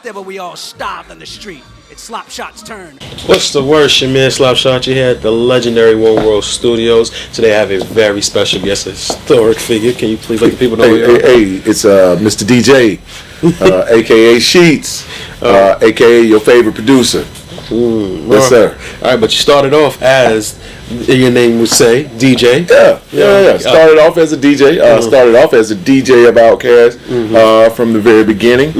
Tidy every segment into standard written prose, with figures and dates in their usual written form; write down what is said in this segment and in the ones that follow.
out there, but we all starved on the street. It's Slapshot's turn. What's the worst, your man Slapshot? You here at the legendary One World Studios. Today I have a very special guest, a historic figure. Can you please let the people know who you are? Hey, it's Mr. DJ, a.k.a. Sheets, a.k.a. your favorite producer. Yes, sir. All right, but you started off as, your name would say, DJ. Yeah. Started off as a DJ. Started off as a DJ of Outkast from the very beginning.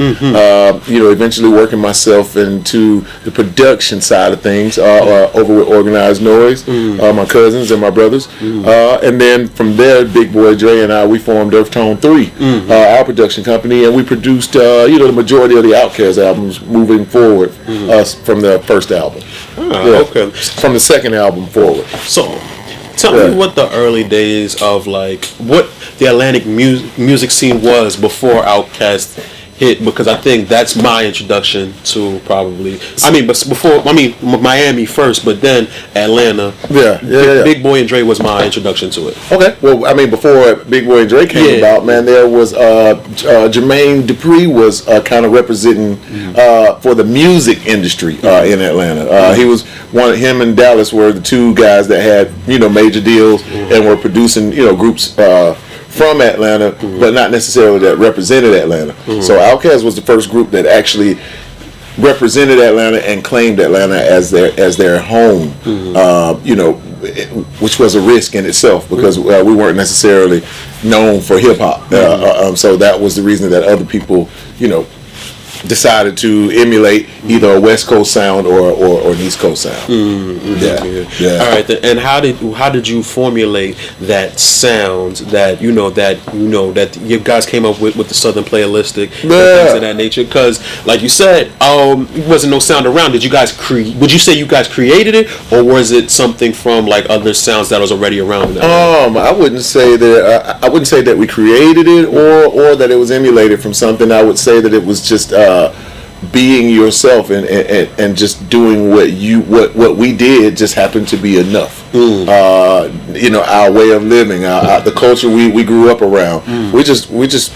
Eventually working myself into the production side of things over with Organized Noise, my cousins and my brothers. And then from there, Big Boi Andre and I, we formed EarthToneIII, our production company, and we produced the majority of the Outkast albums moving forward from the first album. Okay. From the second album forward. So, tell me what the early days of what the Atlantic music scene was before Outkast hit, because I think that's my introduction to Miami first, but then Atlanta. Big Boi and Andre was my introduction to it. Okay, well, before Big Boi and Andre came about, man, there was Jermaine Dupri was kind of representing for the music industry in Atlanta. He was him and Dallas were the two guys that had major deals and were producing groups from Atlanta, but not necessarily that represented Atlanta. So Outkast was the first group that actually represented Atlanta and claimed Atlanta as their home. Which was a risk in itself, because we weren't necessarily known for hip hop. So that was the reason that other people, decided to emulate either a West Coast sound or an East Coast sound. Yeah. All right. And how did you formulate that sound that that you guys came up with the Southern Playalistic and things of that nature? Because like you said, it wasn't no sound around. Did you guys would you say you guys created it, or was it something from like other sounds that was already around? I wouldn't say that. I wouldn't say that we created it or that it was emulated from something. I would say that it was just being yourself and just doing what we did just happened to be enough. Our way of living, the culture we grew up around. We just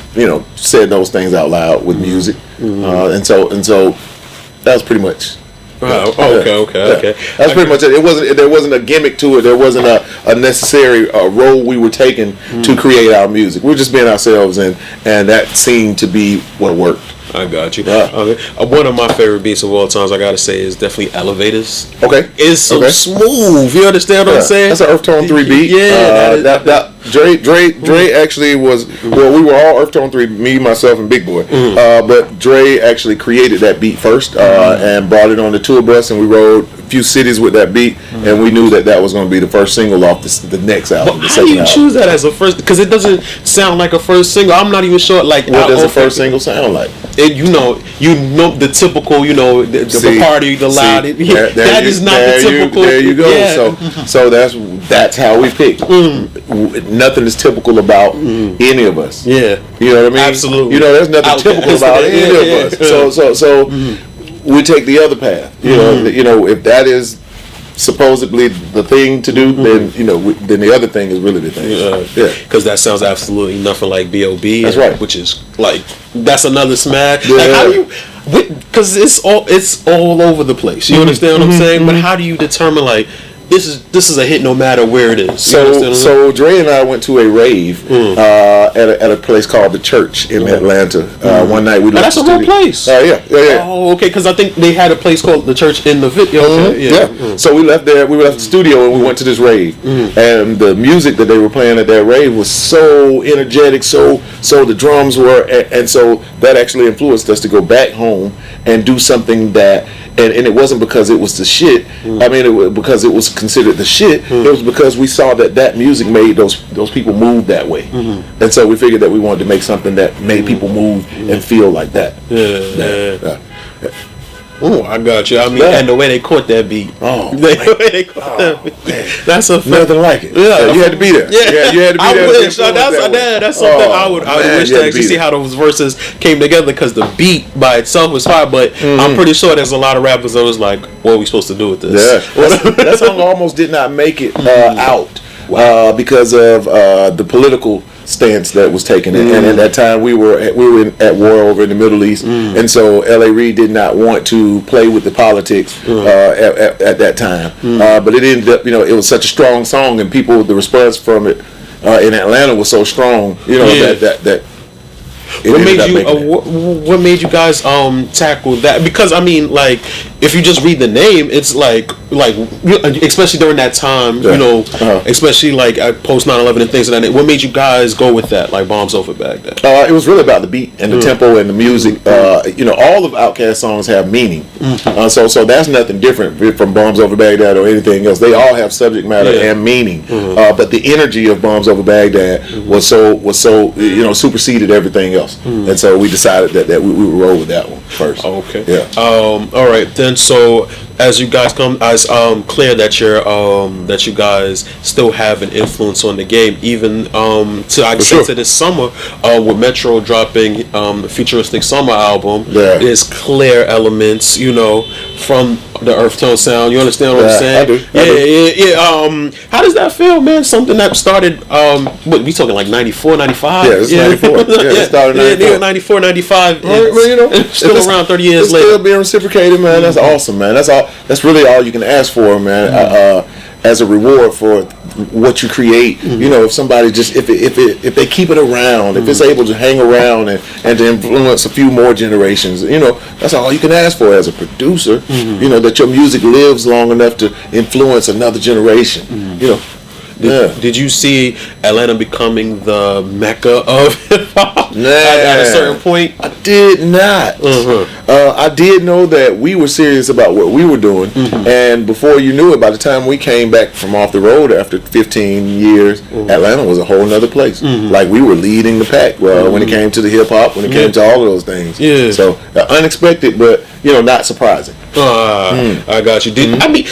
said those things out loud with music, and so that was pretty much. Okay. That's pretty much it. There wasn't a gimmick to it. There wasn't a necessary role we were taking to create our music. We were just being ourselves, and that seemed to be what worked. I got you. Okay. One of my favorite beats of all times, I gotta say, is definitely Elevators. Okay. It's so smooth. You understand what I'm saying? That's an EarthToneIII beat. Yeah. Dre actually was. Well, we were all EarthToneIII, me, myself, and Big Boi. But Dre actually created that beat first and brought it on the tour bus, and we rode a few cities with that beat, and we knew that was going to be the first single off the next album. How do you choose that as a first? Because it doesn't sound like a first single. I'm not even sure. Like, what does a first single sound like? You know the typical, the party, the loud. That is not the typical. There you go. Yeah. So that's how we pick. Nothing is typical about any of us. Yeah. You know what I mean? Absolutely. There's nothing typical about any of us. So we take the other path. If that is supposedly the thing to do, then the other thing is really the thing. Because that sounds absolutely nothing like B.O.B. That's right. Which is that's another smash. Like, how do you? Because it's all over the place. You understand what I'm saying? But how do you determine this is a hit no matter where it is? So Dre and I went to a rave at a place called The Church in Atlanta. One night we left that's a real place. Yeah. Oh, okay, because I think they had a place called The Church in the video. So we left there. We left the studio and we went to this rave. And the music that they were playing at that rave was so energetic. So the drums were, and so that actually influenced us to go back home and do something that. And it wasn't because it was the shit. It was because it was considered the shit. It was because we saw that music made those people move that way. And so we figured that we wanted to make something that made people move and feel like that. Yeah. Oh, I got you. And the way they caught that beat. That beat. That's nothing like it. Yeah, you had to be there. Yeah, you had to be there. Wish. That's something I would wish to actually see how those verses came together, because the beat by itself was fire. But I'm pretty sure there's a lot of rappers that was like, "What are we supposed to do with this?" Yeah, that song almost did not make it out because of the political stance that was taken, and at that time we were at war over in the Middle East, and so L.A. Reid did not want to play with the politics at that time. But it ended up, it was such a strong song, and the response from it in Atlanta was so strong, that. What made you guys tackle that? Because I mean, like, if you just read the name, it's like especially during that time, especially like post 9/11 and things of that nature. What made you guys go with that, like Bombs Over Baghdad? It was really about the beat and the tempo and the music. All of Outkast songs have meaning, so that's nothing different from Bombs Over Baghdad or anything else. They all have subject matter and meaning, but the energy of Bombs Over Baghdad was so superseded everything else. And so we decided that we would roll with that one first. Okay. Yeah. All right then. So as you guys come, as clear that you guys still have an influence on the game, even to this summer with Metro dropping the Futuristic Summer album. Yeah. There's clear elements, from the EarthToneIII sound. You understand what I'm saying? I do. Yeah. How does that feel, man? Something that started, what we talking like 94, 95? Yeah, it's 94. It started 94. 94, 95. Well, still around 30 years later. Still being reciprocated, man. That's awesome, man. That's really all you can ask for, man. As a reward for what you create, if somebody just if they keep it around, if it's able to hang around and to influence a few more generations, that's all you can ask for as a producer. That your music lives long enough to influence another generation. Did you see Atlanta becoming the mecca of hip hop at a certain point? I did not. I did know that we were serious about what we were doing, and before you knew it, by the time we came back from off the road after 15 years, Atlanta was a whole nother place. Like we were leading the pack when it came to the hip hop, when it came to all of those things. Yeah. So unexpected, but not surprising. I got you. I mean,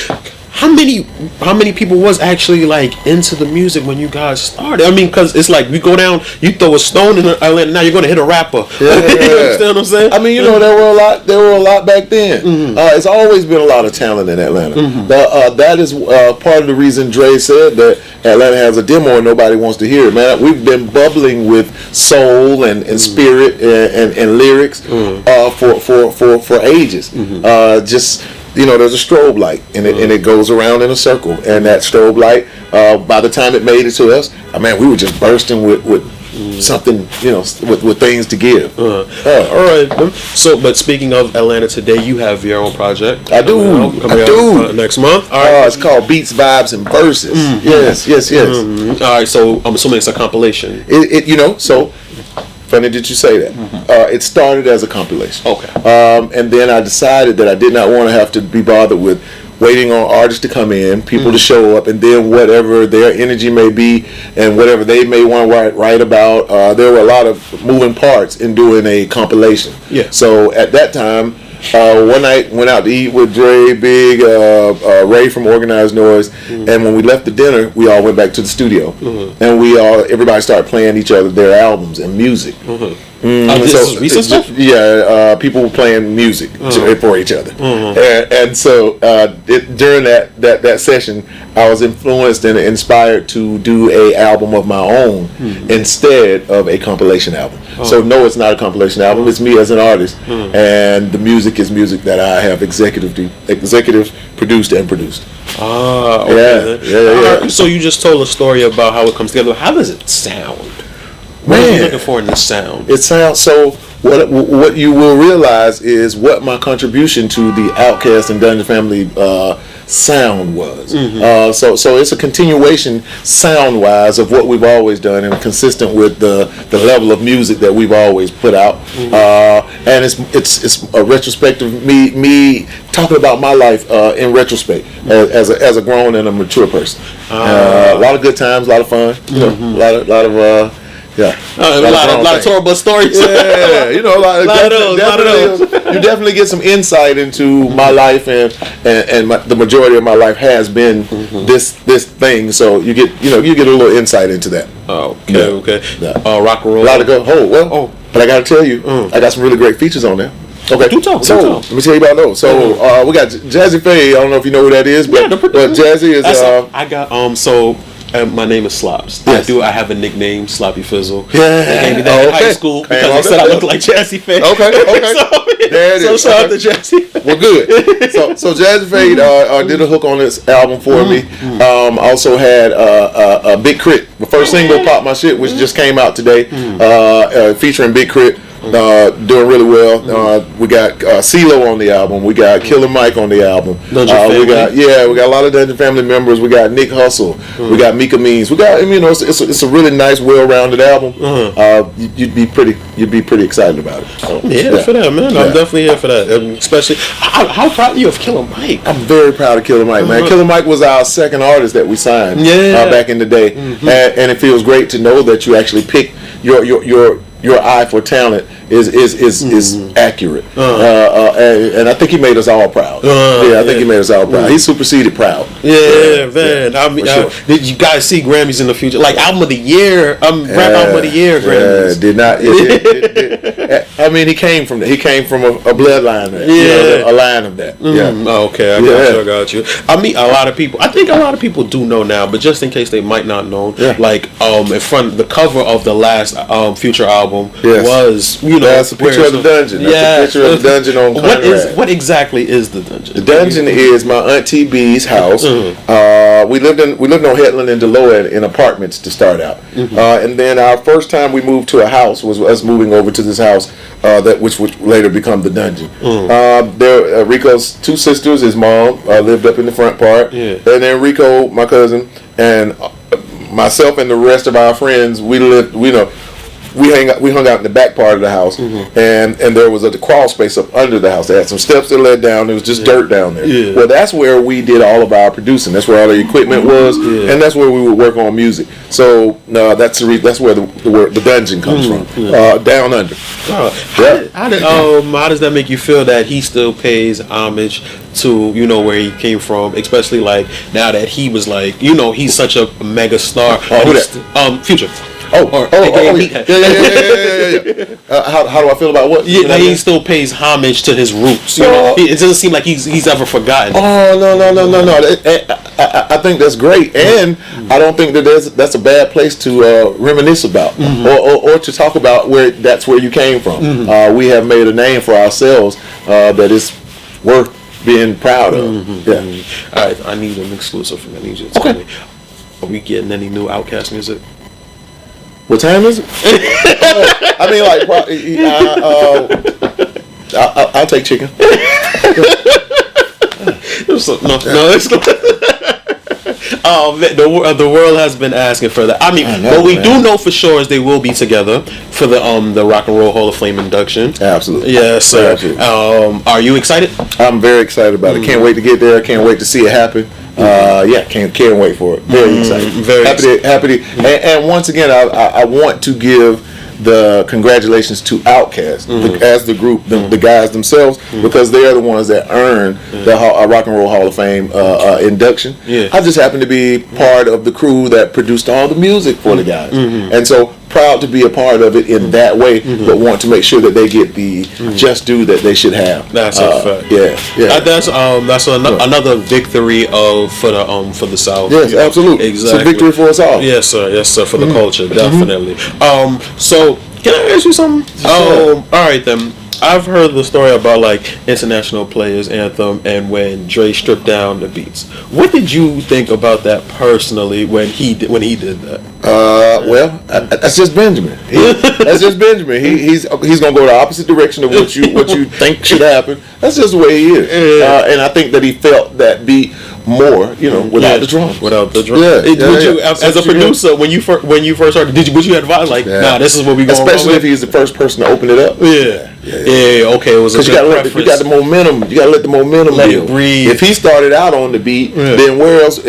how many people was actually like into the music when you guys started? I mean, because it's like we go down, you throw a stone in Atlanta, now you're gonna hit a rapper. You understand what I'm saying? I mean, there were a lot back then. It's always been a lot of talent in Atlanta. That is part of the reason Dre said that Atlanta has a demo and nobody wants to hear it. Man, we've been bubbling with soul and spirit and lyrics for ages. There's a strobe light, and it goes around in a circle, and that strobe light, by the time it made it to us, we were just bursting with something, with things to give. All right. So, but speaking of Atlanta today, you have your own project. I do. Next month. All right. It's called Beats, Vibes, and Verses. Yes. All right. So I'm assuming it's a compilation. So. Funny that you say that. It started as a compilation. Okay. And then I decided that I did not want to have to be bothered with waiting on artists to come in, people to show up, and then whatever their energy may be and whatever they may want to write about. There were a lot of moving parts in doing a compilation. Yeah. So at that time, one night went out to eat with Dre, Big, Ray from Organized Noise, and when we left the dinner, we all went back to the studio, and everybody started playing each other their albums and music. This is recent stuff? Yeah, people were playing music for each other, and so during that session, I was influenced and inspired to do a album of my own instead of a compilation album. So no, it's not a compilation album. It's me as an artist, and the music is music that I have executive produced and produced. Okay. Yeah. So you just told a story about how it comes together. How does it sound? What are you looking for in the sound? It sounds so. What you will realize is what my contribution to the Outkast and Dungeon Family sound was. So it's a continuation sound wise of what we've always done and consistent with the level of music that we've always put out. And it's a retrospective me talking about my life in retrospect as a grown and a mature person. A lot of good times, a lot of fun, a lot of yeah, a lot of tour bus stories. Yeah, a lot of those. You definitely get some insight into my life, and the majority of my life has been this thing. So you get a little insight into that. Okay. Yeah. Rock and roll. A lot of good. But I got to tell you, I got some really great features on there. Okay, do talk. Let me tell you about those. So we got Jazzy Faye. I don't know if you know who that is, but Jazzy is. I got So My name is Slops. Yes. I have a nickname, Sloppy Fizzle. Yeah. They gave me that in high school because they said I looked like Jazzy Faye. Okay. There it is. So shout out to Jazzy. Well, good. So Jazzy Faye did a hook on this album for me. Also had a Big Crit, the first single, "Pop My Shit," which just came out today, featuring Big Crit. Doing really well. We got CeeLo on the album. We got Killa Mike on the album. We got a lot of Dungeon family members. We got Nick Hustle. We got Mika Means. We got it's a really nice, well-rounded album. You'd be pretty excited about it. So, for that, man. I'm definitely here for that. Especially, how proud are you of Killa Mike? I'm very proud of Killa Mike, man. Killa Mike was our second artist that we signed back in the day, and it feels great to know that you actually pick your eye for talent is accurate, and I think he made us all proud. I think he made us all proud. He superseded Proud. Man. I mean, did you guys see Grammys in the future? Like album of the year, rap album of the year Grammys. Did not. I mean, he came from a bloodline, a line of that. Okay, I got you. I mean, I think a lot of people do know now, but just in case they might not know, like in front the cover of the last Future album was that's a picture of the dungeon. That's a picture of the dungeon on Conrad. What exactly is the dungeon? The dungeon is my Auntie B's house. We lived on Headland and Deloitte in apartments to start out, and then our first time we moved to a house was us moving over to this house which would later become the dungeon. Rico's two sisters, his mom lived up in the front part, and then Rico, my cousin, and myself and the rest of our friends, we hung out in the back part of the house, and there was a crawl space up under the house. They had some steps that led down. There was just dirt down there. Well, that's where we did all of our producing. That's where all the equipment was, and that's where we would work on music. So that's where the dungeon comes from, down under. How does that make you feel that he still pays homage to where he came from, especially like now that he was like he's such a mega star? Who that? Future. How do I feel about what? He still pays homage to his roots. It doesn't seem like he's ever forgotten. I think that's great, and I don't think that that's a bad place to reminisce about or to talk about that's where you came from. We have made a name for ourselves that is worth being proud of. All right, I need an exclusive. I need you to tell me. Are we getting any new Outkast music? What time is it? I mean, like, I'll take chicken. The world has been asking for that. I mean, what we do know for sure is they will be together for the Rock and Roll Hall of Fame induction. Absolutely. Yes, sir. Absolutely. Are you excited? I'm very excited about it. Can't wait to get there. Can't wait to see it happen. Can't wait for it. Very excited. Very happy. And once again, I want to give the congratulations to Outkast as the group, the guys themselves, because they are the ones that earned the Rock and Roll Hall of Fame induction. I just happen to be part of the crew that produced all the music for the guys, and so proud to be a part of it in that way, but want to make sure that they get the just due that they should have. That's a fact. That's another victory for the South. Yes, absolutely. Exactly. It's a victory for us all. Yes, sir, for the culture, definitely. So can I ask you something? All right then. I've heard the story about like International Players Anthem and when Dre stripped down the beats. What did you think about that personally when he did that? Well, that's just Benjamin. That's just Benjamin. He's gonna go the opposite direction of what you think should happen. That's just the way he is. And I think that he felt that beat more, without the drums. Without the drums. Would you, as a producer, when you first heard, would you advise like, nah, this is what we going with? Especially if he's the first person to open it up. Okay, it was a good preference. You got the momentum. You got to let the momentum breathe. If he started out on the beat, then where else?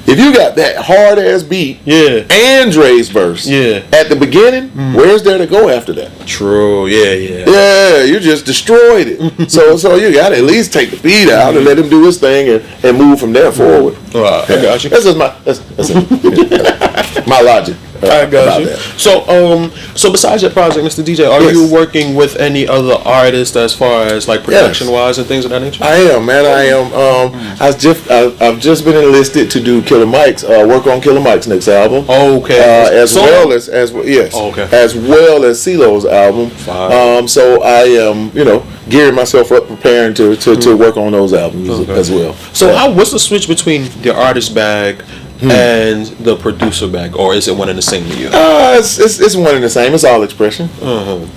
If you got that hard ass beat, and Dre's verse, at the beginning, where's there to go after that? True. You just destroyed it. so you got to at least take the beat out and let him do his thing and move from there forward. I got you. That's just my logic. I got about you. that. So besides your project, Mr. DJ, are Yes. you working with any other artists as far as like production wise and things of that nature? I am, man. I am. I've just been enlisted to do Killer Mike's work on Killer Mike's next album. Okay. As So- well as yes. Oh, okay. As well as CeeLo's album. Fine. So I am, gearing myself up, preparing to work on those albums as well. So what's the switch between the artist bag and the producer bag, or is it one and the same to you? It's one and the same. It's all expression.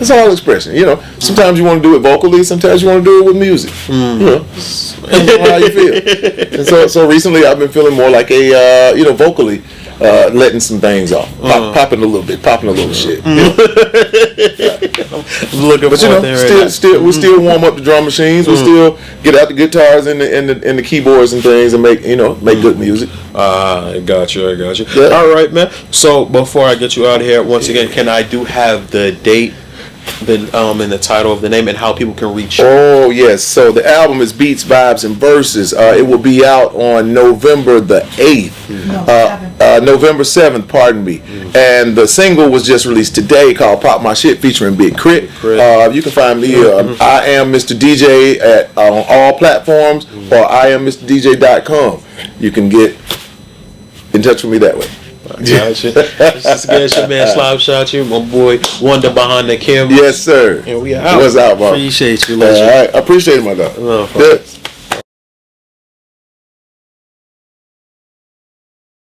It's all expression. Sometimes you want to do it vocally. Sometimes you want to do it with music. Depends on how you feel. And so recently I've been feeling more like a vocally letting some things off, popping a little bit, popping a little shit. Looking But we still warm up the drum machines. We still get out the guitars and the keyboards and things and make good music. I got you. Yeah. All right, man. So before I get you out of here, once again, can I have the date, and the title of the name, and how people can reach you? Oh yes. So the album is Beats, Vibes, and Verses. It will be out on November the 8th. November 7th, pardon me. And the single was just released today called Pop My Shit featuring Big Crit. You can find me I am Mr. DJ on all platforms or IamMrDJ.com. You can get in touch with me that way. Gotcha. This is your man Slapshot, you, my boy Wonder behind the camera. Yes, sir. And we out. What's out, bro? Appreciate you, All legend. right. I appreciate it, my dog. Love, Good.